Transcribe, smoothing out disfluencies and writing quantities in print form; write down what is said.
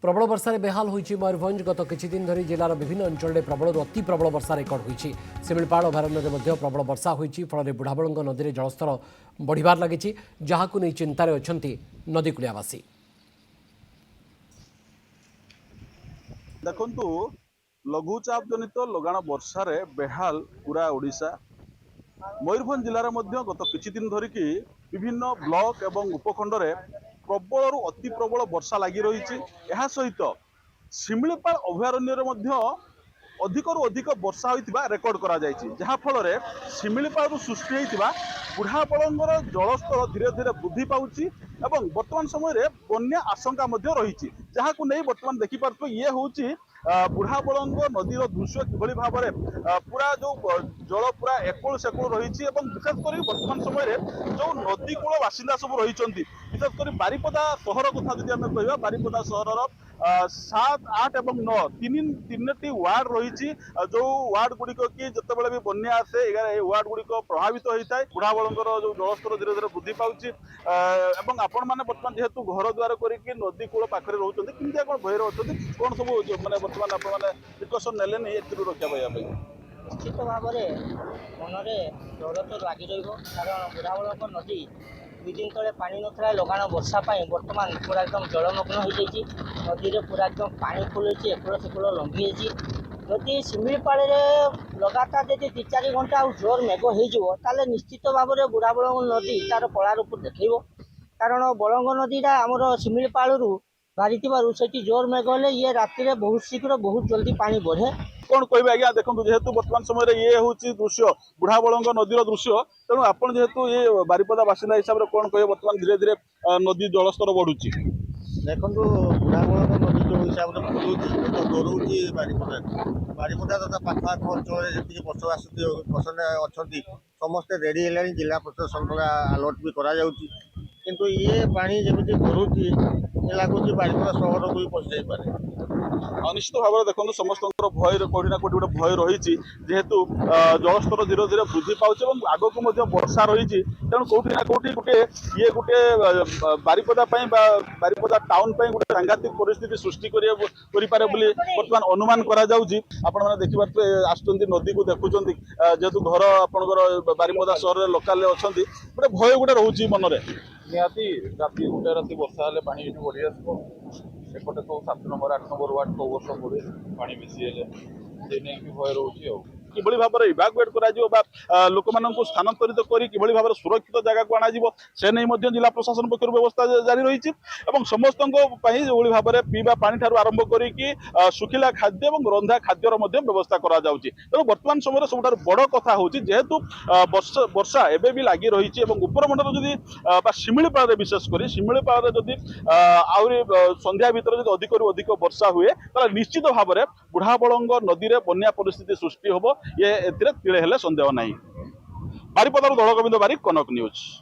प्रबल वर्षा बेहाल होइछि मयूरभंज गत किछि दिन धरी जिलार विभिन्न अंचल प्रबल अति प्रबल वर्षा रेकर्ड होइछि। शिमिलपाल अभयारण्य में प्रबल वर्षा होइछि फल बुढ़ाबलंग नदी में जलस्तर बढ़िबार लागिछि जहाकु नै चिंतार अछंती नदीकूलियावासी। देखंतु लघुचाप जनित लगाण वर्षा बेहाल पूरा ओडिशा मयूरभंज जिलार मध्य गत किछि दिन धरिकी विभिन्न ब्लॉक एवं उपखंड रे प्रबल अति प्रबल वर्षा लगी रही। यह सहित शिमिलपाल अभयारण्य मध्य अधिकरू अधिक वर्षा होइतिबा रेकर्ड करा जायछि, जहा फल रे शिमिलपाल सृष्टि होइतिबा बुढ़ाबलंगर जलस्तर धीरे धीरे वृद्धि पाउछि एवं वर्तमान समय रे बन्या आशंका मध्य रहिछि, जहाकु नै वर्तमान देखि पारतो ये होछि बुढ़ाबलंग नदीर दृश्य किभଳି भाबरे पूरा जो जल पूरा एकुल सेकुल रहिछि एवं विशेष करी वर्तमान समय रे जो नदी कूल बासिंदा सब रहिछन्ति विशेष करी बारिपदा सहर कथा जदि आमे कहबा बारिपदा सहरर 7, 8 एवं 9 तीन वार्ड रही। जो वार्ड गुड़िक कि जितेबाला भी बन्या आसे वार्ड गुड़िक प्रभावित होता है। बुढ़ाबलंगर जो जलस्तर धीरे धीरे वृद्धि पाଉଛି एवं आपण मैंने बर्तमान जेहेतु घर द्वार करके नदी कूल पाखे रोचे कि कौन भयर अच्छा कौन सब मैंने बर्तमान आपने प्रिकसन ने रक्षा पाइबा निश्चित भाव में मनरे डर तो लगी कारण बुढ़ाबलंग नदी 2 दिन तले पानी नथा लगाण वर्षा बर्तमान पूरा एकदम जलमग्न हो जाइए। नदी में पूरा एकदम पानी फुल एकुल सेकुल लंघी जदि शिमिलपाल लगातार जब 3-4 घंटा जोर मेघ हो निश्चित भाव में बुढ़ाबलंग नदी तार कला रूप देखो कारण बलंग नदीटा आमर शिमिलपाल बारी से जोर मेघ हेले ये राति बहुत शीघ्र बहुत जल्दी पानी बढ़े। कौन कह आज्ञा देखो जेहेतु वर्तमान समय ये हूँ दृश्य बुढ़ाबलंग नदीर दृश्य तेणु आपड़ जेहेतु ये बारिपदा बासिंदा हिसाब से कौन कहे बर्तमान धीरे धीरे नदी जलस्तर बढ़ुची देखो बुढ़ाबलंग नदी जो हिसाब से बढ़ुची डरुची बारिपदा तथा पाखपाख अंचल जी बसवास अच्छा समस्ते रेडी है जिला प्रशासन द्वारा अलर्ट भी करा किंतु ये पानी जमी बढ़ुची लगुच बारिपदा सहर को भी पशि पारे। निश्चित भाव में देखो समस्त भय कौटी ना कौटी गोटे भय रही जेहेतु जलस्तर धीरे धीरे वृद्धि पाँच आगक वर्षा रही तेणु कौटी ना कौटी गोटे ये गोटे बारिपदा बारिपदा टाउन गोटे सांघातिक परिस्थिति सृष्टि करे बर्तमान अनुमान करा जाउछि। आपण माने देखिबार आसुचंती नदी को देखुचंती जेहेतु घर आपणकर बारिपदा सहर लोकाल अच्छी गोटे भय गोटे रोचे मनरे निहाती राति गोटे राति वर्षा हेले पानी बढ़ी आसो एपटे सब 7 नंबर 8 नंबर वार्ड 100 वर्ष पड़े पानी बेसी हेले भय रोचे किभଳି भाବରେ इवाकुएट कराଯିବ ବା ଲୋକମାନଙ୍କୁ ସ୍ଥାନାନ୍ତରିତ କରି କିଭଳି ଭାବରେ ସୁରକ୍ଷିତ ଜାଗାକୁ ଅଣାଯିବ ସେ ନେଇ ମଧ୍ୟ ଜିଲ୍ଲା ପ୍ରଶାସନ ପକ୍ଷରୁ ବ୍ୟବସ୍ଥା ଜାରି ରହିଛି ଏବଂ ସମସ୍ତଙ୍କ ପାଇଁ ଯେଭଳି ଭାବରେ ପିଇବା ପାଣି ଠାରୁ ଆରମ୍ଭ କରିକି ଶୁଖିଲା ଖାଦ୍ୟ ଏବଂ ରନ୍ଧା ଖାଦ୍ୟର ମଧ୍ୟ ବ୍ୟବସ୍ଥା କରାଯାଉଛି। ତେଣୁ ବର୍ତ୍ତମାନ ସମୟରେ ସବୁଠାରୁ ବଡ଼ କଥା ହେଉଛି ଯେହେତୁ ବର୍ଷା ଏବେ ବି ଲାଗି ରହିଛି ଏବଂ ଉପରମଣ୍ଡଳ ଯଦି ବା ଶିମିଳିପାଳରେ ବିଶେଷ କରି ଶିମିଳିପାଳରେ ଯଦି ଆହୁରି ସନ୍ଧ୍ୟା ଭିତରେ ଯଦି ଅଧିକରୁ ଅଧିକ ବର୍ଷା ହୁଏ ତାହେଲେ ନିଶ୍ଚିତ ଭାବରେ ବୁଢ଼ାବଳଙ୍ଗ ନଦୀରେ ବନ୍ୟା ପରିସ୍ଥିତି ସୃଷ୍ଟି ହେବ। ये तिले हेले संदेह नहीं। बारिपदारू दल गोविंद बारिक, कनक न्यूज।